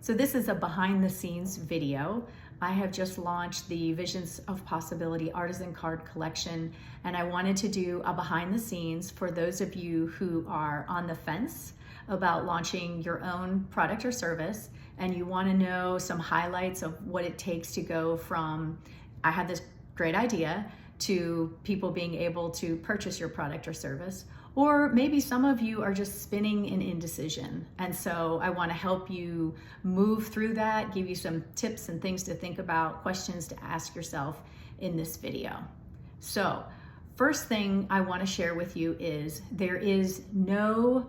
So this is a behind the scenes video. I have just launched the Visions of Possibility Artisan card collection, and I wanted to do a behind the scenes for those of you who are on the fence about launching your own product or service, and you want to know some highlights of what it takes to go from I have this great idea to people being able to purchase your product or service. Or maybe some of you are just spinning in indecision. And so I want to help you move through that, give you some tips and things to think about, questions to ask yourself in this video. So first thing I want to share with you is there is no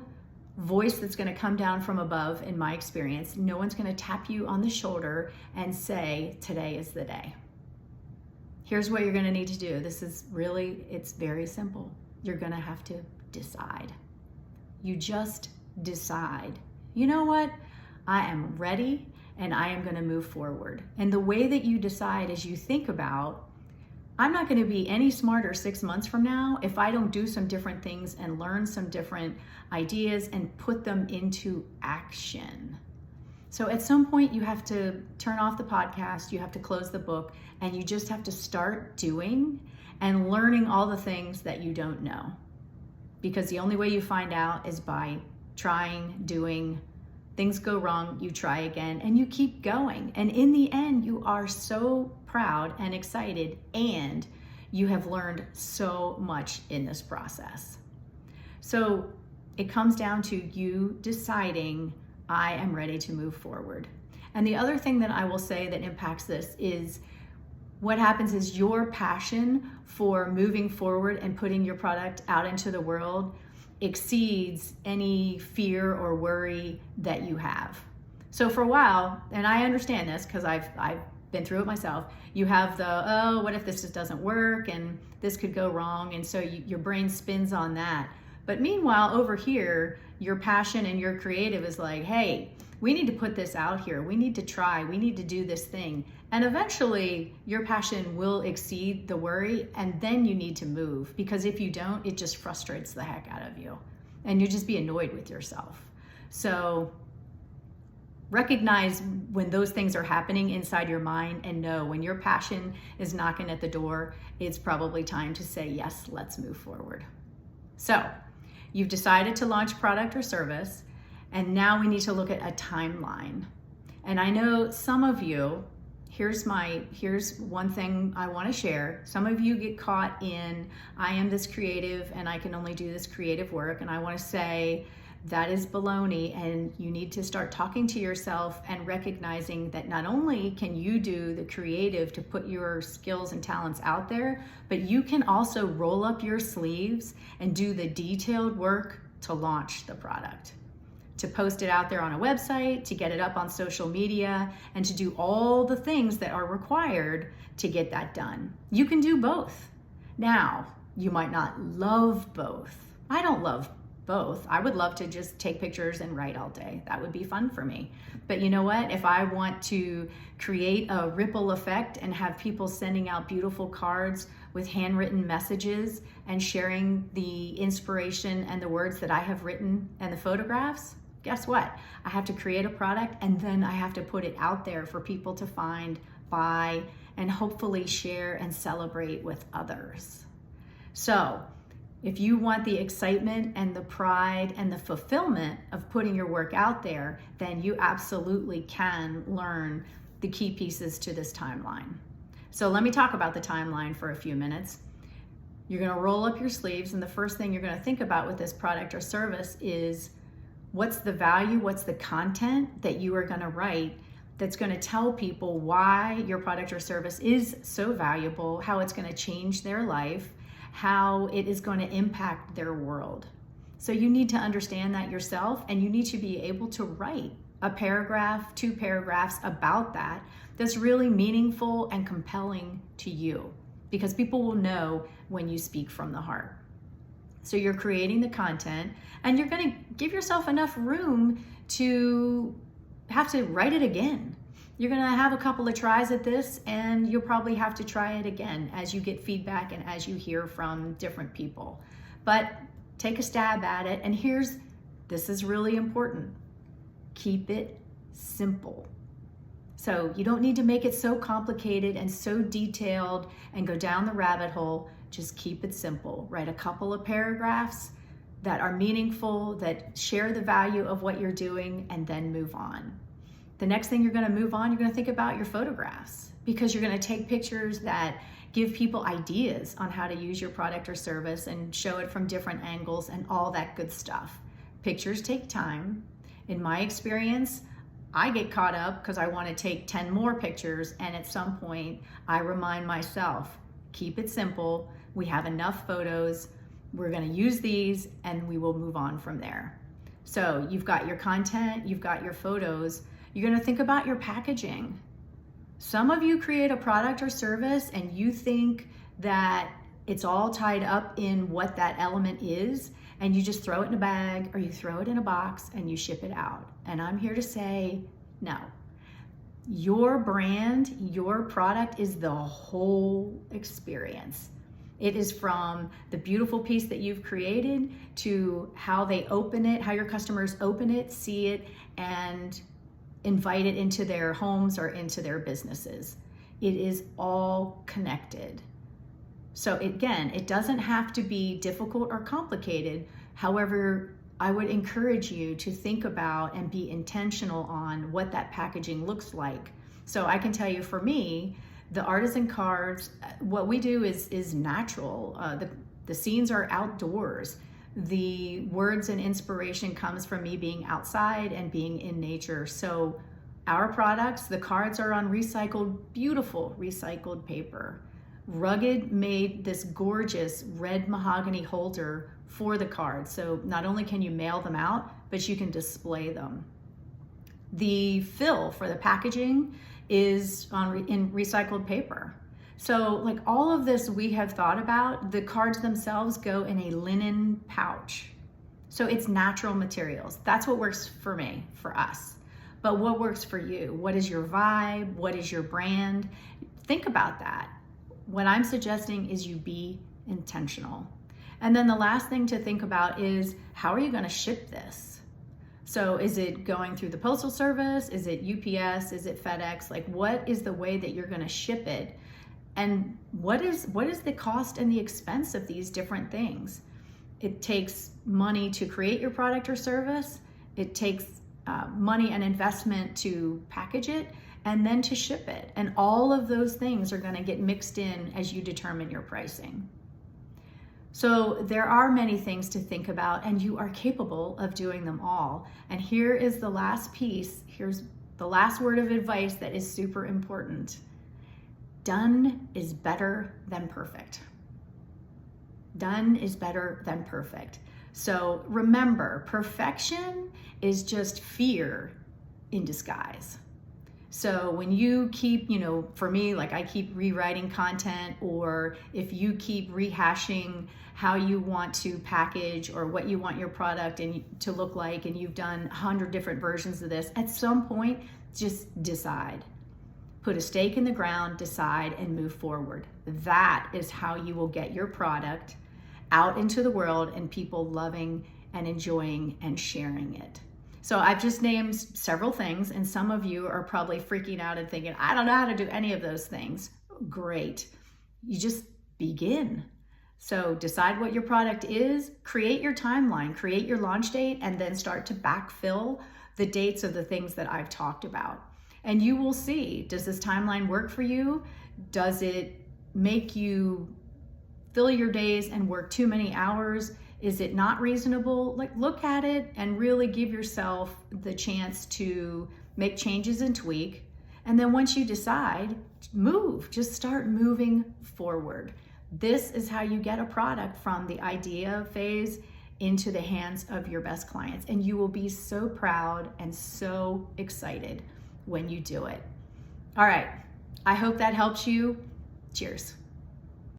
voice that's going to come down from above in my experience. No one's going to tap you on the shoulder and say, today is the day. Here's what you're going to need to do. It's very simple. You're going to have to decide. You just decide. You know what? I am ready and I am going to move forward. And the way that you decide is you think about, I'm not going to be any smarter 6 months from now if I don't do some different things and learn some different ideas and put them into action. So at some point you have to turn off the podcast, you have to close the book, and you just have to start doing and learning all the things that you don't know. Because the only way you find out is by trying, doing. Things go wrong, you try again, and you keep going. And in the end, you are so proud and excited, and you have learned so much in this process. So it comes down to you deciding, I am ready to move forward. And the other thing that I will say that impacts this is what happens is your passion for moving forward and putting your product out into the world exceeds any fear or worry that you have. So for a while, and I understand this because I've been through it myself, you have the, what if this just doesn't work and this could go wrong? And so your brain spins on that. But meanwhile, over here, your passion and your creative is like, hey, we need to put this out here. We need to try. We need to do this thing. And eventually your passion will exceed the worry, and then you need to move, because if you don't, it just frustrates the heck out of you and you just be annoyed with yourself. So recognize when those things are happening inside your mind, and know when your passion is knocking at the door, it's probably time to say, yes, let's move forward. So you've decided to launch product or service, and now we need to look at a timeline. And I know some of you, here's one thing I want to share. Some of you get caught in, I am this creative and I can only do this creative work. And I want to say that is baloney, and you need to start talking to yourself and recognizing that not only can you do the creative to put your skills and talents out there, but you can also roll up your sleeves and do the detailed work to launch the product, to post it out there on a website, to get it up on social media, and to do all the things that are required to get that done. You can do both. Now, you might not love both. I don't love both. I would love to just take pictures and write all day. That would be fun for me. But you know what? If I want to create a ripple effect and have people sending out beautiful cards with handwritten messages and sharing the inspiration and the words that I have written and the photographs, guess what? I have to create a product, and then I have to put it out there for people to find, buy, and hopefully share and celebrate with others. So if you want the excitement and the pride and the fulfillment of putting your work out there, then you absolutely can learn the key pieces to this timeline. So let me talk about the timeline for a few minutes. You're going to roll up your sleeves, and the first thing you're going to think about with this product or service is, what's the value, what's the content that you are going to write that's going to tell people why your product or service is so valuable, how it's going to change their life, how it is going to impact their world. So you need to understand that yourself, and you need to be able to write a paragraph, 2 paragraphs about that that's really meaningful and compelling to you, because people will know when you speak from the heart. So you're creating the content, and you're going to give yourself enough room to have to write it again. You're going to have a couple of tries at this, and you'll probably have to try it again as you get feedback and as you hear from different people. But take a stab at it, and this is really important. Keep it simple. So you don't need to make it so complicated and so detailed and go down the rabbit hole. Just keep it simple. Write a couple of paragraphs that are meaningful, that share the value of what you're doing, and then move on. The next thing you're going to move on, you're going to think about your photographs, because you're going to take pictures that give people ideas on how to use your product or service and show it from different angles and all that good stuff. Pictures take time. In my experience, I get caught up because I want to take 10 more pictures, and at some point I remind myself, keep it simple. We have enough photos. We're going to use these and we will move on from there. So you've got your content, you've got your photos. You're going to think about your packaging. Some of you create a product or service and you think that it's all tied up in what that element is, and you just throw it in a bag or you throw it in a box and you ship it out. And I'm here to say, no. Your brand, your product is the whole experience. It is from the beautiful piece that you've created to how they open it, how your customers open it, see it, and invite it into their homes or into their businesses. It is all connected. So again, it doesn't have to be difficult or complicated. However, I would encourage you to think about and be intentional on what that packaging looks like. So I can tell you, for me, the Artisan cards, what we do is natural. The scenes are outdoors. The words and inspiration comes from me being outside and being in nature. So our products, the cards, are on recycled, beautiful recycled paper. Rugged made this gorgeous red mahogany holder for the cards. So not only can you mail them out, but you can display them. The fill for the packaging is in recycled paper. So like all of this we have thought about. The cards themselves go in a linen pouch. So it's natural materials. That's what works for me, for us. But what works for you? What is your vibe? What is your brand? Think about that. What I'm suggesting is you be intentional. And then the last thing to think about is, how are you going to ship this? So is it going through the Postal Service? Is it UPS? Is it FedEx? Like, what is the way that you're going to ship it? And what is the cost and the expense of these different things? It takes money to create your product or service. It takes money and investment to package it and then to ship it. And all of those things are going to get mixed in as you determine your pricing. So there are many things to think about, and you are capable of doing them all. And here is the last piece. Here's the last word of advice that is super important. Done is better than perfect. Done is better than perfect. So remember, perfection is just fear in disguise. So when you keep, for me, like I keep rewriting content, or if you keep rehashing how you want to package or what you want your product to look like, and you've done 100 different versions of this, at some point, just decide. Put a stake in the ground, decide, and move forward. That is how you will get your product out into the world and people loving and enjoying and sharing it. So I've just named several things, and some of you are probably freaking out and thinking, I don't know how to do any of those things. Great. You just begin. So decide what your product is, create your timeline, create your launch date, and then start to backfill the dates of the things that I've talked about. And you will see, does this timeline work for you? Does it make you fill your days and work too many hours? Is it not reasonable? Like, look at it and really give yourself the chance to make changes and tweak. And then once you decide, move, just start moving forward. This is how you get a product from the idea phase into the hands of your best clients. And you will be so proud and so excited when you do it. All right, I hope that helps you. Cheers.